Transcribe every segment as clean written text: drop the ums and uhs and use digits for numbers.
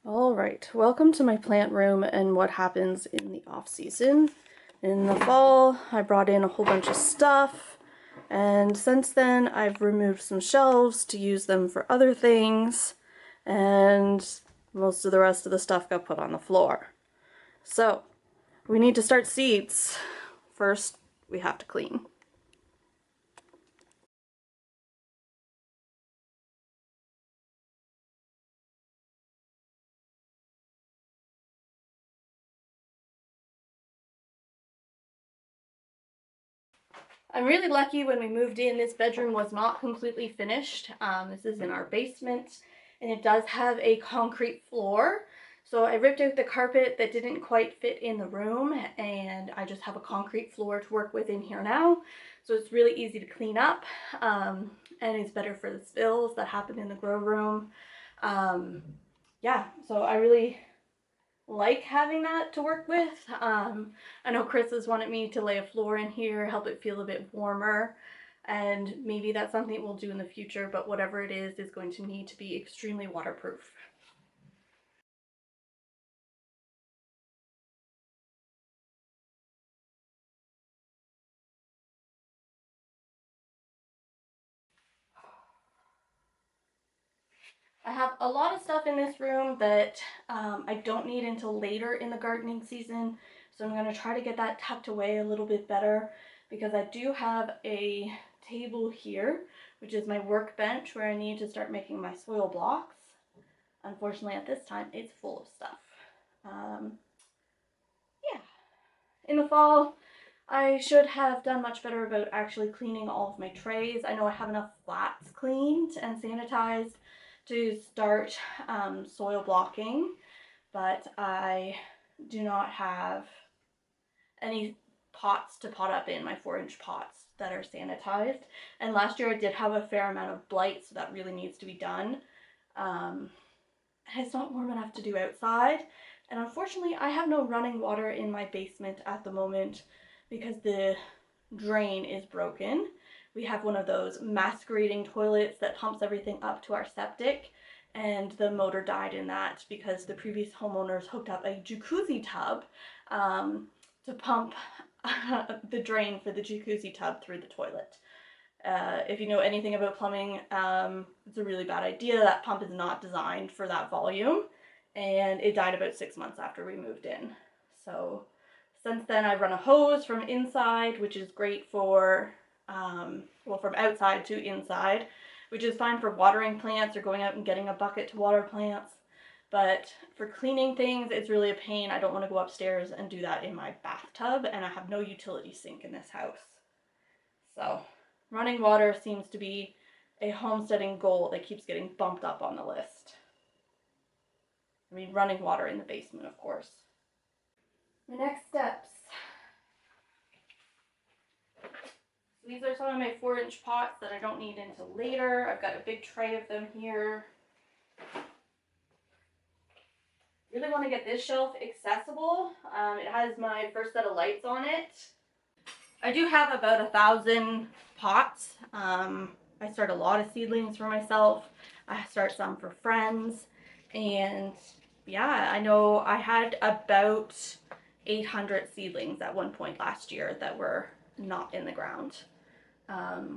All right, welcome to my plant room and what happens in the off season. In the fall, I brought in a whole bunch of stuff, and since then I've removed some shelves to use them for other things, and most of the rest of the stuff got put on the floor. So, we need to start seeds. First, we have to clean. I'm really lucky when we moved in, this bedroom was not completely finished. This is in our basement, and it does have a concrete floor. So I ripped out the carpet that didn't quite fit in the room, and I just have a concrete floor to work with in here now. So it's really easy to clean up, and it's better for the spills that happen in the grow room. Yeah, so I really like having that to work with. I know Chris has wanted me to lay a floor in here, help it feel a bit warmer, and maybe that's something we'll do in the future, but whatever it is going to need to be extremely waterproof. I have a lot of stuff in this room that I don't need until later in the gardening season, so I'm going to try to get that tucked away a little bit better, because I do have a table here, which is my workbench where I need to start making my soil blocks. Unfortunately, at this time, it's full of stuff. Yeah. In the fall, I should have done much better about actually cleaning all of my trays. I know I have enough flats cleaned and sanitized to start soil blocking, but I do not have any pots to pot up in, my 4-inch pots that are sanitized. And last year I did have a fair amount of blight, so that really needs to be done. It's not warm enough to do outside, and unfortunately I have no running water in my basement at the moment because the drain is broken. We have one of those masquerading toilets that pumps everything up to our septic, and the motor died in that because the previous homeowners hooked up a jacuzzi tub to pump the drain for the jacuzzi tub through the toilet. If you know anything about plumbing, it's a really bad idea. That pump is not designed for that volume, and it died about 6 months after we moved in. So since then I've run a hose from inside, which is great for, well, from outside to inside, which is fine for watering plants or going out and getting a bucket to water plants. But for cleaning things, it's really a pain. I don't want to go upstairs and do that in my bathtub, and I have no utility sink in this house. So running water seems to be a homesteading goal that keeps getting bumped up on the list. I mean, running water in the basement, of course. The next steps. These are some of my 4-inch pots that I don't need until later. I've got a big tray of them here. Really want to get this shelf accessible. It has my first set of lights on it. I do have about 1,000 pots. I start a lot of seedlings for myself. I start some for friends. And yeah, I know I had about 800 seedlings at one point last year that were not in the ground.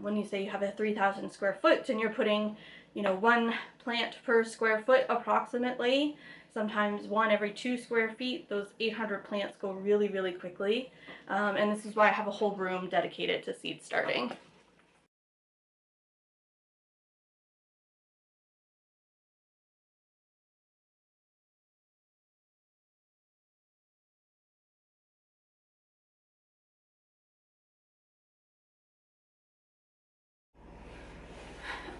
When you say you have a 3,000 square foot and you're putting, you know, 1 plant per square foot approximately, sometimes 1 every 2 square feet, those 800 plants go really, really quickly. And this is why I have a whole room dedicated to seed starting.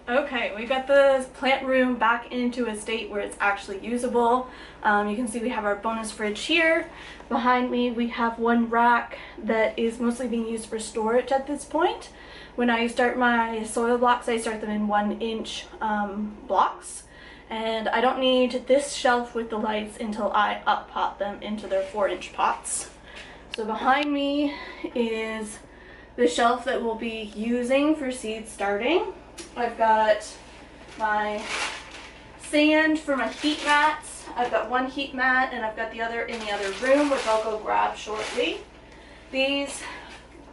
Okay, we got the plant room back into a state where it's actually usable. You can see we have our bonus fridge here. Behind me we have one rack that is mostly being used for storage at this point. When I start my soil blocks, I start them in 1-inch blocks. And I don't need this shelf with the lights until I up pot them into their 4-inch pots. So behind me is the shelf that we'll be using for seed starting. I've got my sand for my heat mats. I've got one heat mat and I've got the other in the other room, which I'll go grab shortly. These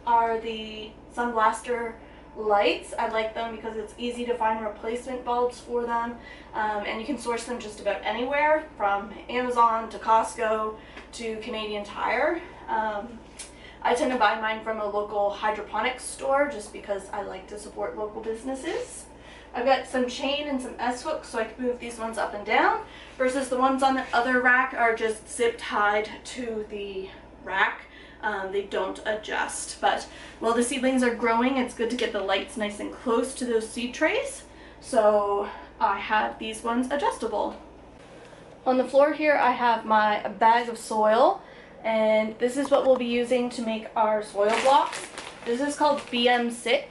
are the Sunblaster lights. I like them because it's easy to find replacement bulbs for them, and you can source them just about anywhere, from Amazon to Costco to Canadian Tire. I tend to buy mine from a local hydroponics store just because I like to support local businesses. I've got some chain and some S-hooks so I can move these ones up and down, versus the ones on the other rack are just zip tied to the rack. They don't adjust, but while the seedlings are growing, it's good to get the lights nice and close to those seed trays. So I have these ones adjustable. On the floor here I have my bag of soil, and this is what we'll be using to make our soil blocks. This is called BM6.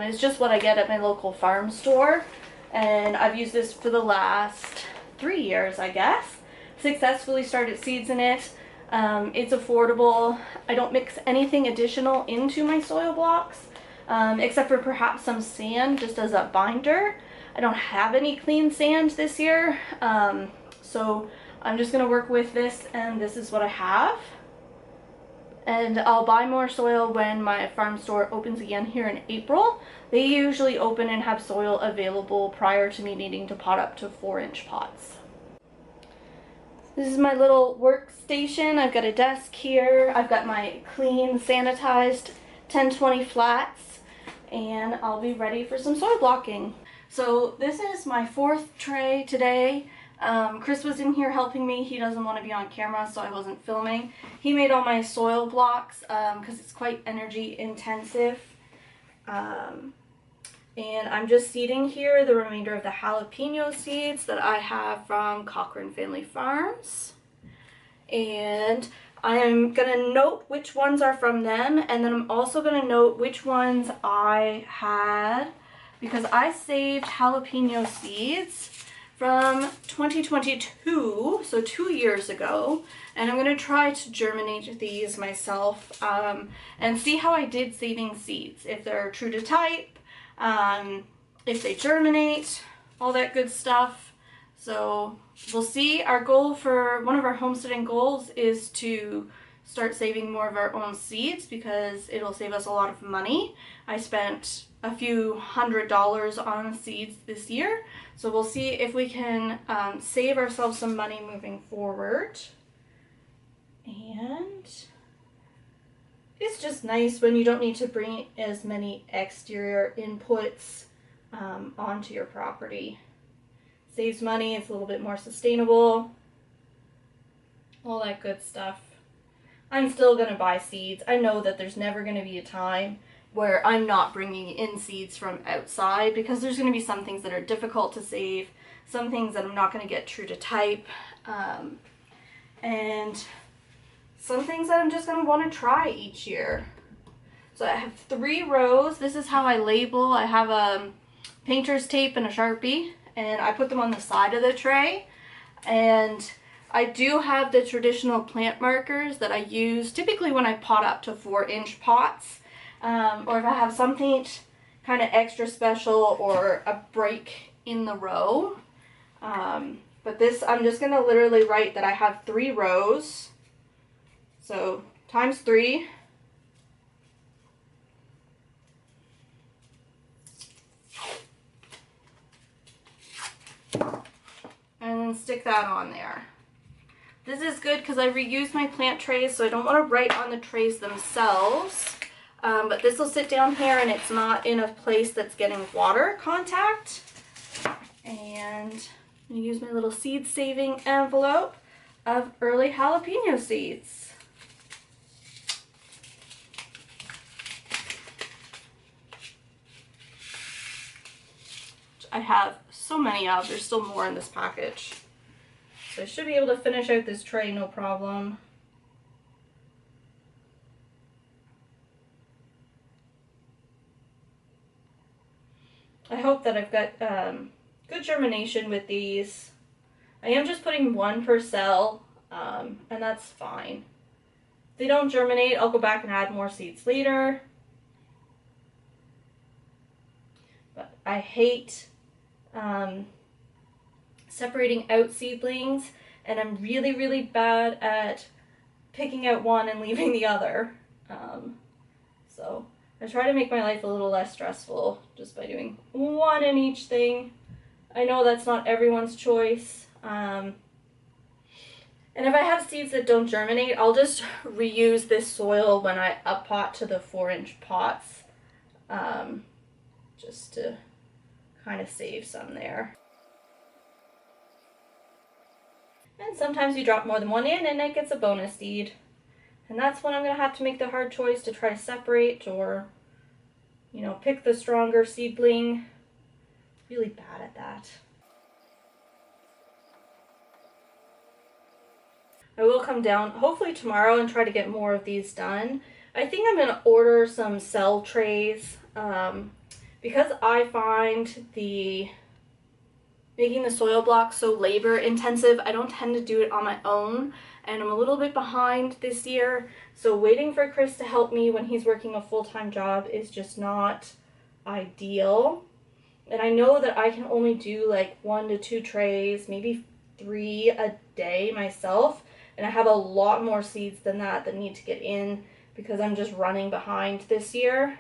It's just what I get at my local farm store, and I've used this for the last 3 years, I guess. Successfully started seeds in it. It's affordable. I don't mix anything additional into my soil blocks, except for perhaps some sand just as a binder. I don't have any clean sand this year, so I'm just going to work with this, and this is what I have. And I'll buy more soil when my farm store opens again here in April. They usually open and have soil available prior to me needing to pot up to 4-inch pots. This is my little workstation. I've got a desk here. I've got my clean, sanitized 1020 flats, and I'll be ready for some soil blocking. So this is my 4th tray today. Chris was in here helping me. He doesn't want to be on camera, so I wasn't filming. He made all my soil blocks because it's quite energy intensive. And I'm just seeding here the remainder of the jalapeno seeds that I have from Cochran Family Farms. And I am going to note which ones are from them, and then I'm also going to note which ones I had, because I saved jalapeno seeds from 2022, so 2 years ago, and I'm going to try to germinate these myself and see how I did saving seeds, if they're true to type, if they germinate, all that good stuff. So we'll see. Our goal for one of our homesteading goals is to start saving more of our own seeds, because it'll save us a lot of money. I spent a few $100s on seeds this year, so we'll see if we can save ourselves some money moving forward. And it's just nice when you don't need to bring as many exterior inputs onto your property. Saves money, it's a little bit more sustainable, all that good stuff. I'm still going to buy seeds. I know that there's never going to be a time where I'm not bringing in seeds from outside, because there's going to be some things that are difficult to save, some things that I'm not going to get true to type, and some things that I'm just going to want to try each year. So I have 3 rows. This is how I label. I have a painter's tape and a Sharpie, and I put them on the side of the tray. And I do have the traditional plant markers that I use typically when I pot up to 4-inch pots, or if I have something kind of extra special or a break in the row. But this, I'm just going to literally write that I have 3 rows. So times 3. And then stick that on there. This is good because I reuse my plant trays, so I don't want to write on the trays themselves. But this will sit down here and it's not in a place that's getting water contact. And I'm going to use my little seed saving envelope of early jalapeno seeds. I have so many of. There's still more in this package. So I should be able to finish out this tray no problem. I hope that I've got good germination with these. I am just putting 1 per cell, and that's fine. If they don't germinate, I'll go back and add more seeds later. But I hate separating out seedlings and I'm really, really bad at picking out one and leaving the other. So I try to make my life a little less stressful just by doing one in each thing. I know that's not everyone's choice. And if I have seeds that don't germinate, I'll just reuse this soil when I up-pot to the 4-inch pots, just to kind of save some there. And sometimes you drop more than one in and it gets a bonus seed. And that's when I'm going to have to make the hard choice to try to separate or, you know, pick the stronger seedling. Really bad at that. I will come down hopefully tomorrow and try to get more of these done. I think I'm going to order some cell trays because I find making the soil blocks so labor intensive. I don't tend to do it on my own, and I'm a little bit behind this year, so waiting for Chris to help me when he's working a full-time job is just not ideal. And I know that I can only do like 1 to 2 trays, maybe 3 a day myself, and I have a lot more seeds than that need to get in because I'm just running behind this year.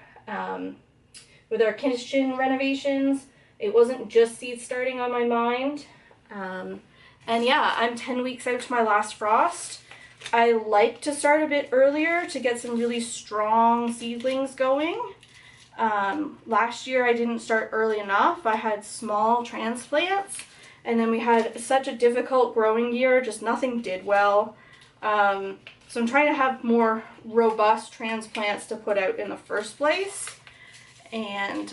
With our kitchen renovations, it wasn't just seed starting on my mind. And yeah, I'm 10 weeks out to my last frost. I like to start a bit earlier to get some really strong seedlings going. Last year I didn't start early enough. I had small transplants, and then we had such a difficult growing year, just nothing did well. So I'm trying to have more robust transplants to put out in the first place. And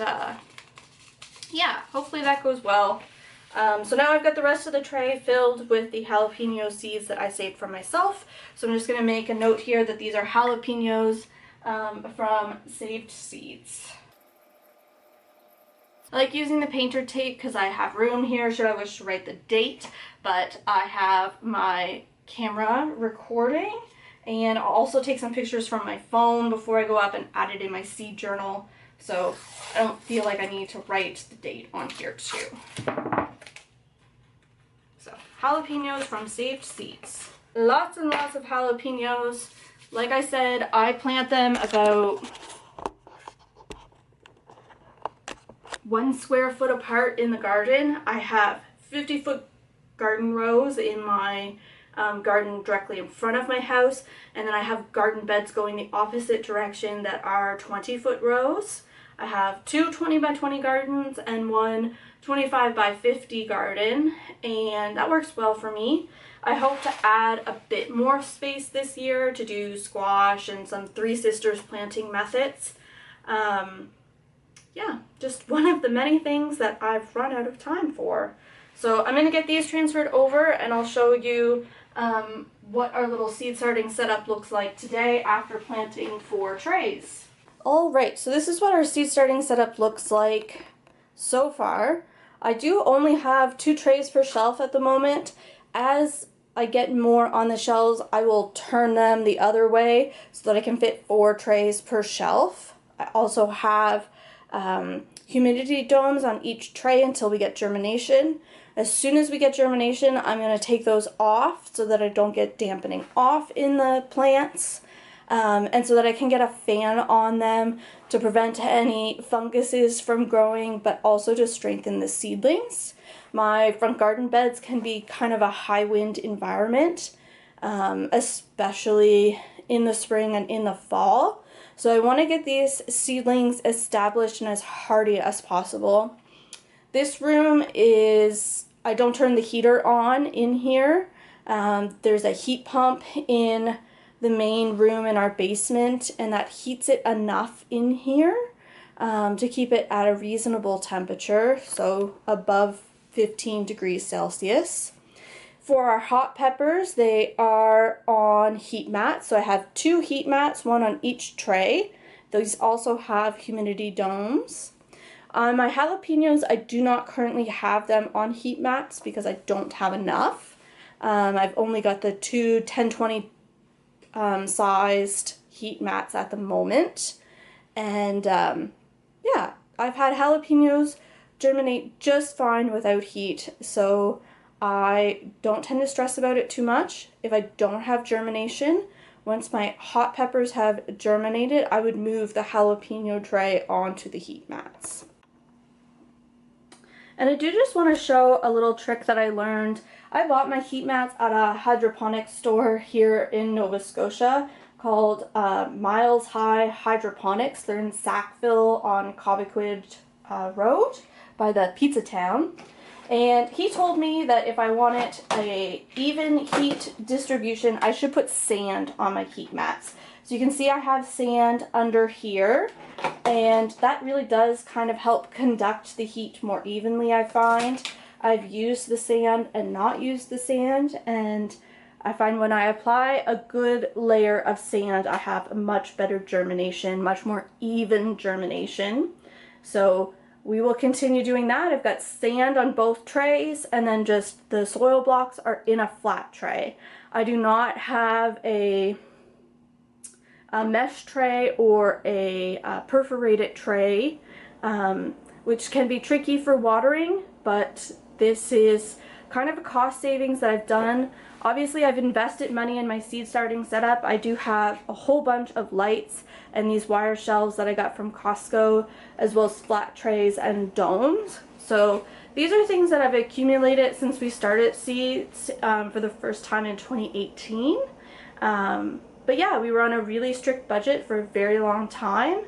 yeah, hopefully that goes well. So now I've got the rest of the tray filled with the jalapeno seeds that I saved for myself. So I'm just going to make a note here that these are jalapenos from Saved Seeds. I like using the painter tape because I have room here should I wish to write the date, but I have my camera recording, and I'll also take some pictures from my phone before I go up and add it in my seed journal, so I don't feel like I need to write the date on here too. So, jalapenos from Saved Seeds. Lots and lots of jalapenos. Like I said, I plant them about 1 square foot apart in the garden. I have 50-foot garden rows in my garden directly in front of my house, and then I have garden beds going the opposite direction that are 20-foot rows. I have 2 20 by 20 gardens and 1 25 by 50 garden, and that works well for me. I hope to add a bit more space this year to do squash and some Three Sisters planting methods. Yeah, just one of the many things that I've run out of time for. So I'm going to get these transferred over, and I'll show you what our little seed starting setup looks like today after planting 4 trays. Alright, so this is what our seed starting setup looks like so far. I do only have 2 trays per shelf at the moment. As I get more on the shelves, I will turn them the other way so that I can fit 4 trays per shelf. I also have humidity domes on each tray until we get germination. As soon as we get germination, I'm going to take those off so that I don't get dampening off in the plants, and so that I can get a fan on them to prevent any funguses from growing, but also to strengthen the seedlings. My front garden beds can be kind of a high wind environment, especially in the spring and in the fall. So I want to get these seedlings established and as hardy as possible. This room is, I don't turn the heater on in here. There's a heat pump in the main room in our basement, and that heats it enough in here to keep it at a reasonable temperature, so above 15 degrees Celsius. For our hot peppers, they are on heat mats. So I have 2 heat mats, 1 on each tray. These also have humidity domes. On my jalapenos, I do not currently have them on heat mats because I don't have enough. I've only got the 2 10-20 sized heat mats at the moment. And yeah, I've had jalapenos germinate just fine without heat. So I don't tend to stress about it too much. If I don't have germination, once my hot peppers have germinated, I would move the jalapeno tray onto the heat mats. And I do just want to show a little trick that I learned. I bought my heat mats at a hydroponics store here in Nova Scotia called Miles High Hydroponics. They're in Sackville on Cobequid Road by the Pizza Town. And he told me that if I wanted a even heat distribution, I should put sand on my heat mats. So you can see I have sand under here, and that really does kind of help conduct the heat more evenly, I find. I've used the sand and not used the sand, and I find when I apply a good layer of sand, I have a much better germination, much more even germination. So we will continue doing that. I've got sand on both trays, and then just the soil blocks are in a flat tray. I do not have a mesh tray or a perforated tray, which can be tricky for watering, but this is kind of a cost savings that I've done. Obviously, I've invested money in my seed starting setup. I do have a whole bunch of lights and these wire shelves that I got from Costco, as well as flat trays and domes. So these are things that I've accumulated since we started seeds for the first time in 2018. But yeah, we were on a really strict budget for a very long time.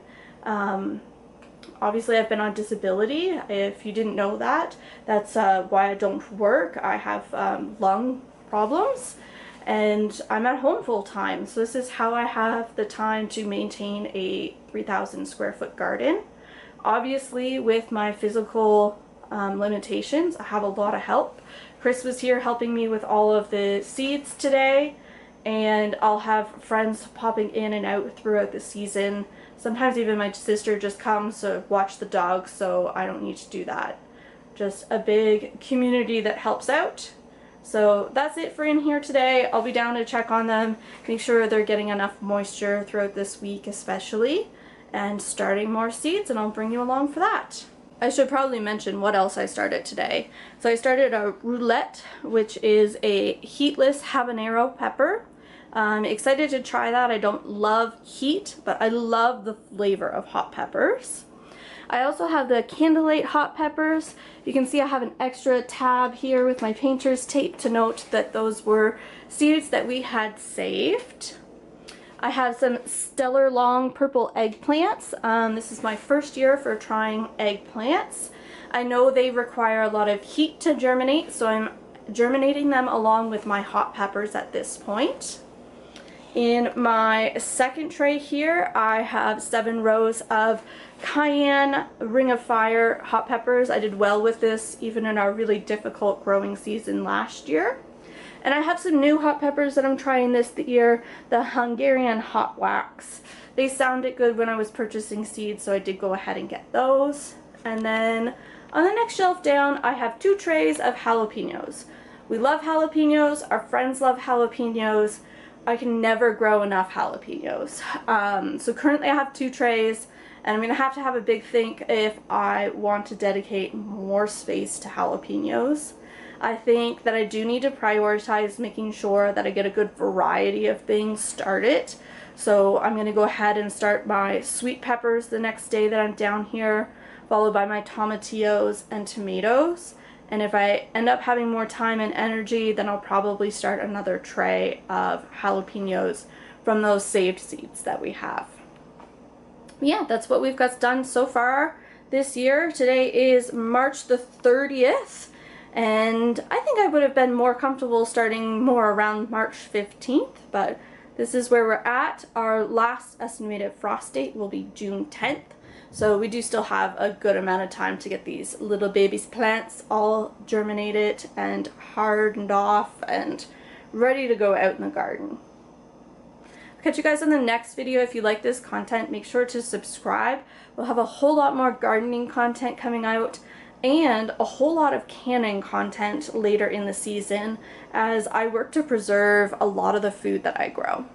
Obviously, I've been on disability. If you didn't know that, that's why I don't work. I have lung problems, and I'm at home full time. So this is how I have the time to maintain a 3,000 square foot garden. Obviously, with my physical limitations, I have a lot of help. Chris was here helping me with all of the seeds today, and I'll have friends popping in and out throughout the season. Sometimes even my sister just comes to watch the dogs, so I don't need to do that. Just a big community that helps out. So that's it for in here today. I'll be down to check on them, make sure they're getting enough moisture throughout this week especially, and starting more seeds, and I'll bring you along for that. I should probably mention what else I started today. So I started a roulette, which is a heatless habanero pepper. I'm excited to try that. I don't love heat, but I love the flavor of hot peppers. I also have the Candlelight hot peppers. You can see I have an extra tab here with my painter's tape to note that those were seeds that we had saved. I have some Stellar Long purple eggplants. This is my first year for trying eggplants. I know they require a lot of heat to germinate, so I'm germinating them along with my hot peppers at this point. In my second tray here, I have 7 rows of Cayenne Ring of Fire hot peppers. I did well with this even in our really difficult growing season last year. And I have some new hot peppers that I'm trying this year, the Hungarian Hot Wax. They sounded good when I was purchasing seeds, so I did go ahead and get those. And then on the next shelf down, I have 2 trays of jalapenos. We love jalapenos, our friends love jalapenos. I can never grow enough jalapenos. So currently I have 2 trays, and I'm going to have a big think if I want to dedicate more space to jalapenos. I think that I do need to prioritize making sure that I get a good variety of things started. So I'm going to go ahead and start my sweet peppers the next day that I'm down here, followed by my tomatillos and tomatoes. And if I end up having more time and energy, then I'll probably start another tray of jalapenos from those saved seeds that we have. Yeah, that's what we've got done so far this year. Today is March the 30th, and I think I would have been more comfortable starting more around March 15th, but this is where we're at. Our last estimated frost date will be June 10th. So we do still have a good amount of time to get these little babies plants all germinated and hardened off and ready to go out in the garden. I'll catch you guys in the next video. If you like this content, make sure to subscribe. We'll have a whole lot more gardening content coming out and a whole lot of canning content later in the season as I work to preserve a lot of the food that I grow.